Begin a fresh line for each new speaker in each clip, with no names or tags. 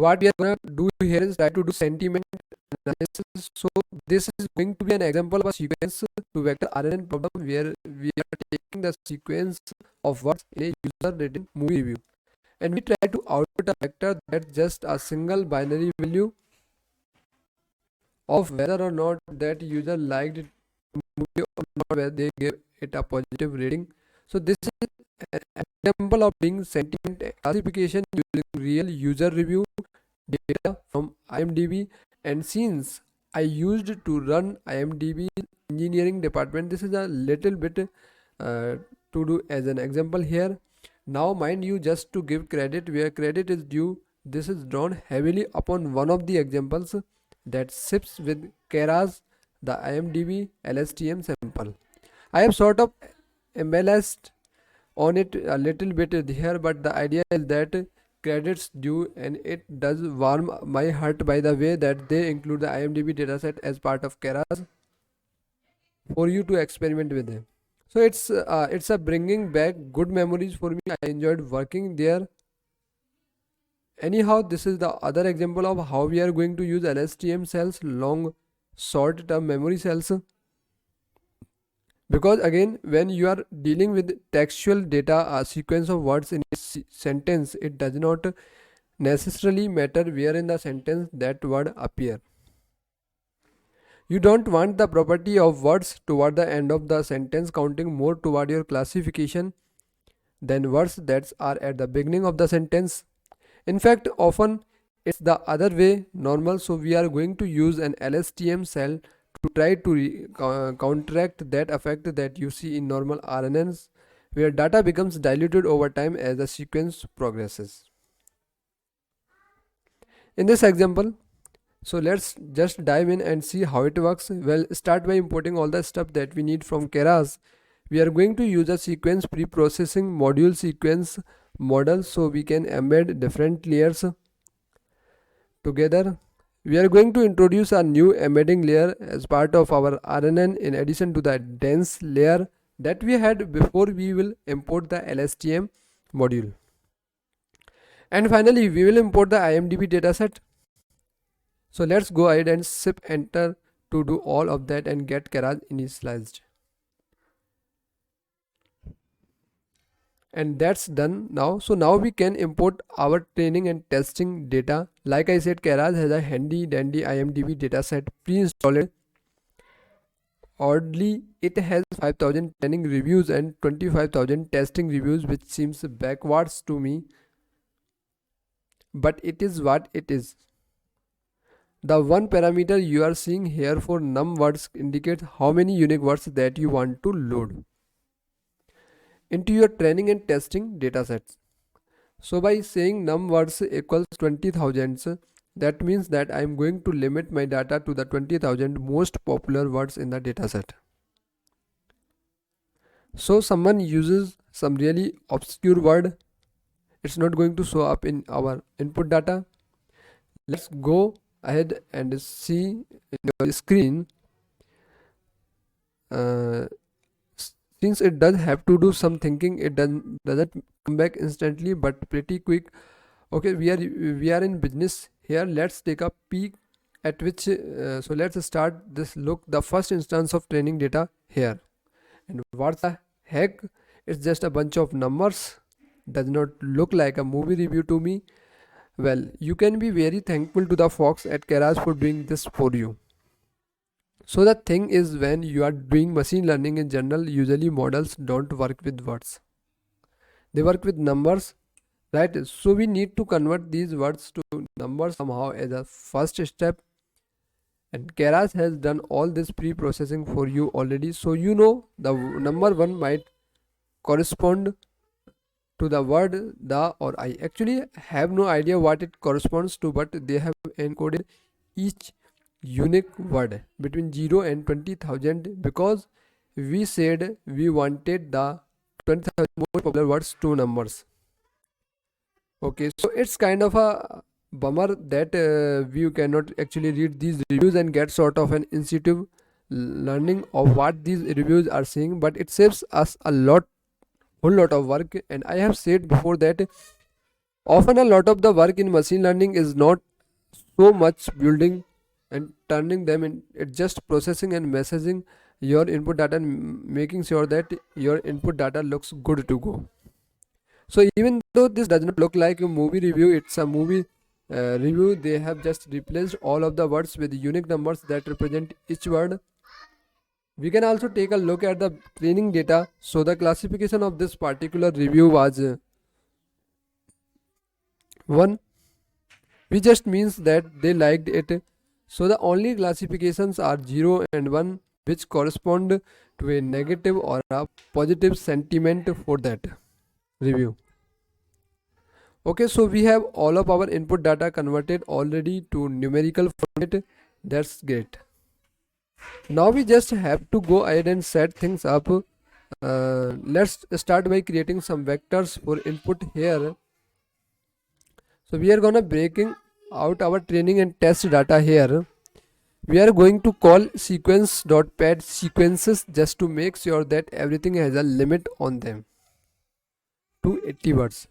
what we are gonna do here is try to do sentiment analysis. So this is going to be an example of a sequence to vector RNN problem where we are taking the sequence of words in a user written movie review, and we try to output a vector that's just a single binary value of whether or not that user liked it movie or not, whether they gave it a positive rating. So this is an example of being sentiment classification using real user review data from IMDb. And since I used to run IMDb engineering department, this is a little bit to do as an example here. Now mind you, just to give credit where credit is due, this is drawn heavily upon one of the examples that ships with Keras, the IMDb LSTM sample. I have sort of embellished on it a little bit here, but the idea is that credits due, and it does warm my heart by the way that they include the IMDb dataset as part of Keras for you to experiment with them. So it's a bringing back good memories for me. I enjoyed working there. Anyhow, this is the other example of how we are going to use LSTM cells, long short term memory cells. Because again, when you are dealing with textual data, a sequence of words in a sentence, it does not necessarily matter where in the sentence that word appear. You don't want the property of words toward the end of the sentence counting more toward your classification than words that are at the beginning of the sentence. In fact, often it's the other way normal, so we are going to use an LSTM cell to try to counteract that effect that you see in normal RNNs, where data becomes diluted over time as the sequence progresses. In this example, so let's just dive in and see how it works. Well, start by importing all the stuff that we need from Keras. We are going to use a sequence pre-processing module sequence model so we can embed different layers together. We are going to introduce a new embedding layer as part of our RNN in addition to the dense layer that we had before. We will import the LSTM module. And finally, we will import the IMDb dataset. So let's go ahead and shift enter to do all of that and get Keras initialized. And that's done now. So now we can import our training and testing data. Like I said, Keras has a handy dandy IMDb dataset pre-installed. Oddly, it has 5000 training reviews and 25,000 testing reviews, which seems backwards to me, but it is what it is. The one parameter you are seeing here for num words indicates how many unique words that you want to load into your training and testing datasets. So by saying num words equals 20,000, that means that I am going to limit my data to the 20,000 most popular words in the dataset. So someone uses some really obscure word, it's not going to show up in our input data. Let's go ahead and see in your screen. Since it does have to do some thinking, it doesn't come back instantly, but pretty quick. Okay, we are in business here. Let's take a peek at which so let's start this look the first instance of training data here. And what the heck, it's just a bunch of numbers, does not look like a movie review to me. Well, you can be very thankful to the folks at Keras for doing this for you. So the thing is, when you are doing machine learning in general, usually models don't work with words, they work with numbers, right? So we need to convert these words to numbers somehow as a first step, and Keras has done all this pre-processing for you already. So you know the number one might correspond to the word the or I. Actually have no idea what it corresponds to, but they have encoded each unique word between 0 and 20,000 because we said we wanted the 20,000 most popular words to numbers. Okay, so it's kind of a bummer that we cannot actually read these reviews and get sort of an intuitive learning of what these reviews are saying, but it saves us a whole lot of work. And I have said before that Often a lot of the work in machine learning is not so much building and turning them in, it's just processing and messaging your input data and making sure that your input data looks good to go. So even though this does not look like a movie review, it's a movie review. They have just replaced all of the words with unique numbers that represent each word. We can also take a look at the training data. So the classification of this particular review was 1, which just means that they liked it. So the only classifications are 0 and 1, which correspond to a negative or a positive sentiment for that review. Okay, so we have all of our input data converted already to numerical format. That's great. Now we just have to go ahead and set things up. Let's start by creating some vectors for input here. So we are gonna breaking out our training and test data here. We are going to call sequence.pad sequences just to make sure that everything has a limit on them to 80 words.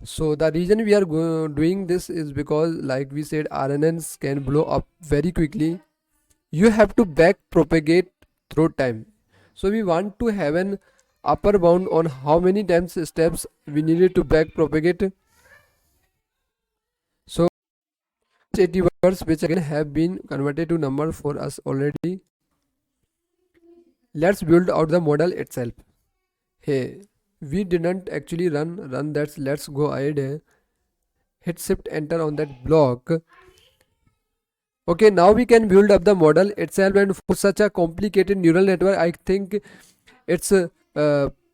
So the reason we are doing this is because, like we said, RNNs can blow up very quickly. You have to back propagate through time. So we want to have an upper bound on how many times steps we needed to back propagate. So 80 words, which again have been converted to number for us already. Let's build out the model itself. Hey, we didn't actually run that. Let's go ahead, hit shift enter on that block. Okay, now we can build up the model itself, and for such a complicated neural network, I think it's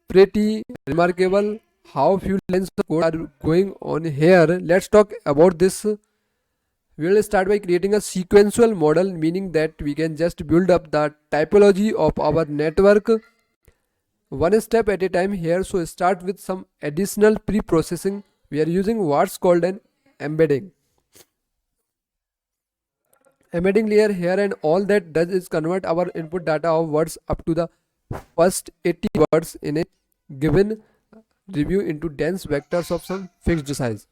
pretty remarkable how few lines of code are going on here. Let's talk about this. We will start by creating a sequential model, meaning that we can just build up the typology of our network one step at a time here. So start with some additional pre-processing. We are using what's called an embedding layer here, and all that does is convert our input data of words up to the first 80 words in a given review into dense vectors of some fixed size.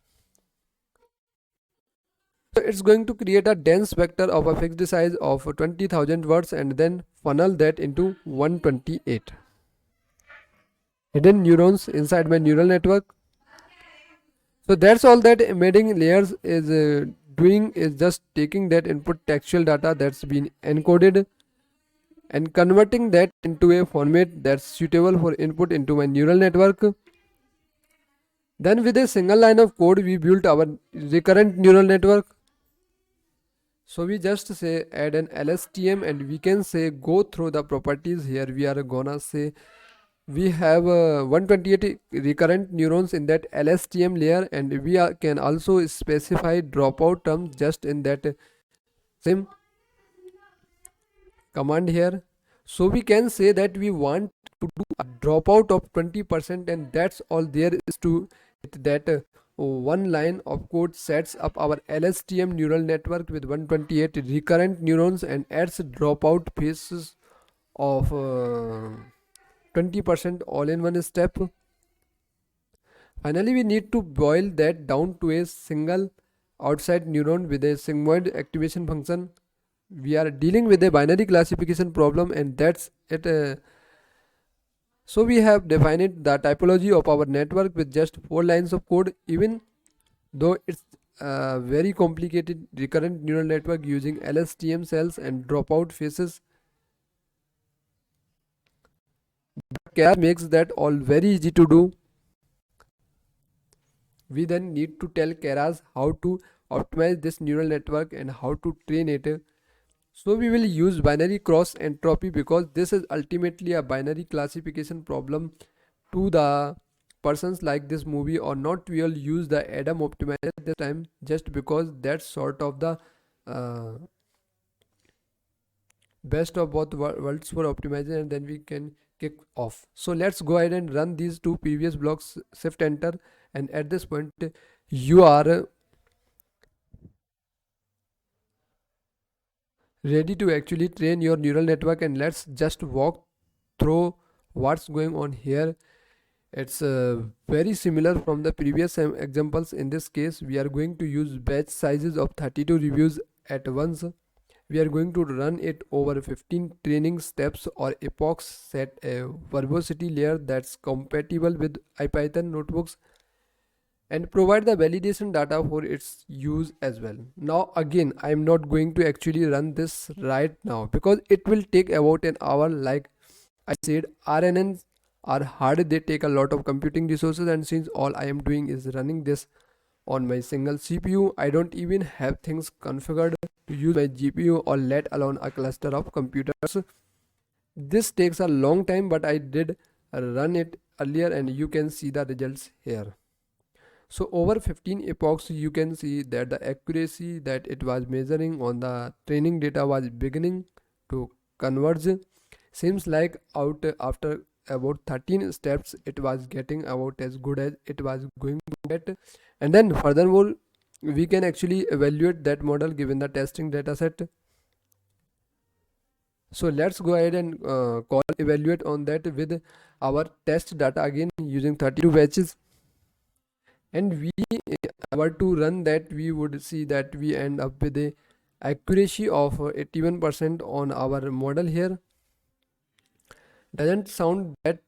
So it's going to create a dense vector of a fixed size of 20,000 words and then funnel that into 128 hidden neurons inside my neural network. So that's all that embedding layers is doing, is just taking that input textual data that's been encoded and converting that into a format that's suitable for input into my neural network. Then with a single line of code we built our recurrent neural network. So we just say add an LSTM and we can say go through the properties. Here we are gonna say we have 128 recurrent neurons in that LSTM layer, and we can also specify dropout terms just in that same command here. So we can say that we want to do a dropout of 20%, and that's all there is to it. That one line of code sets up our LSTM neural network with 128 recurrent neurons and adds dropout phases of 20% all in one step. Finally, we need to boil that down to a single outside neuron with a sigmoid activation function. We are dealing with a binary classification problem, and that's it. So we have defined the typology of our network with just 4 lines of code, even though it's a very complicated recurrent neural network using LSTM cells and dropout phases. Keras makes that all very easy to do. We then need to tell Keras how to optimize this neural network and how to train it. So we will use binary cross entropy because this is ultimately a binary classification problem. To the persons like this movie or not, we will use the Adam optimizer this time just because that's sort of the best of both worlds for optimizing, and then we can kick off. So let's go ahead and run these two previous blocks, shift enter, and at this point you are ready to actually train your neural network. And let's just walk through what's going on here. It's very similar from the previous examples. In this case, we are going to use batch sizes of 32 reviews at once. We are going to run it over 15 training steps or epochs, set a verbosity layer that's compatible with IPython notebooks, and provide the validation data for its use as well. Now again, I am not going to actually run this right now because it will take about an hour. Like I said, RNNs are hard, they take a lot of computing resources, and since all I am doing is running this on my single CPU, I don't even have things configured to use my GPU or let alone a cluster of computers. This takes a long time, but I did run it earlier and you can see the results here. So over 15 epochs, you can see that the accuracy that it was measuring on the training data was beginning to converge. Seems like out after about 13 steps, it was getting about as good as it was going to get. And then furthermore, we can actually evaluate that model given the testing data set. So let's go ahead and call evaluate on that with our test data again using 32 batches. And we were to run that, we would see that we end up with a accuracy of 81% on our model here. Doesn't sound that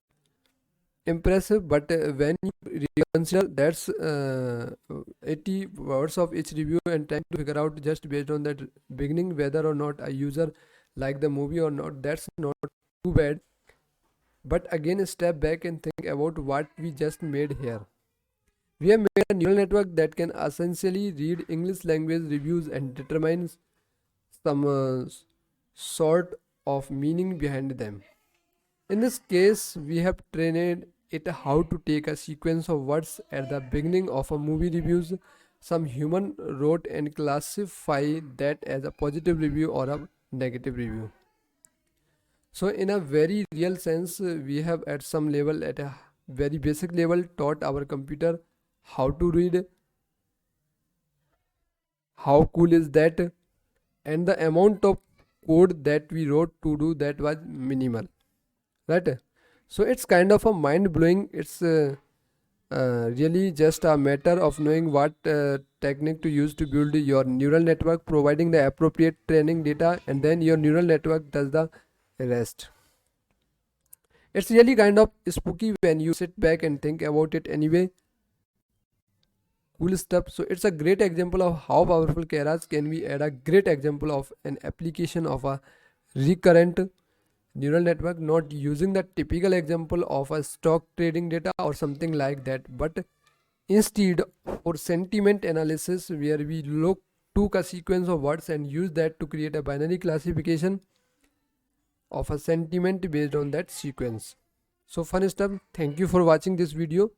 impressive, but when you consider that's 80 words of each review and trying to figure out just based on that beginning whether or not a user like the movie or not, that's not too bad. But again, step back and think about what we just made here. We have made a neural network that can essentially read English language reviews and determine some sort of meaning behind them. In this case, we have trained it how to take a sequence of words at the beginning of a movie reviews some human wrote and classify that as a positive review or a negative review. So in a very real sense, we have at some level, at a very basic level, taught our computer how to read. How cool is that? And the amount of code that we wrote to do that was minimal, right? So it's kind of a mind blowing. It's really just a matter of knowing what technique to use to build your neural network, providing the appropriate training data, and then your neural network does the rest. It's really kind of spooky when you sit back and think about it anyway. Cool stuff. So it's a great example of how powerful Keras can be, at a great example of an application of a recurrent neural network, not using the typical example of a stock trading data or something like that, but instead for sentiment analysis where we took a sequence of words and use that to create a binary classification of a sentiment based on that sequence. So fun stuff. Thank you for watching this video.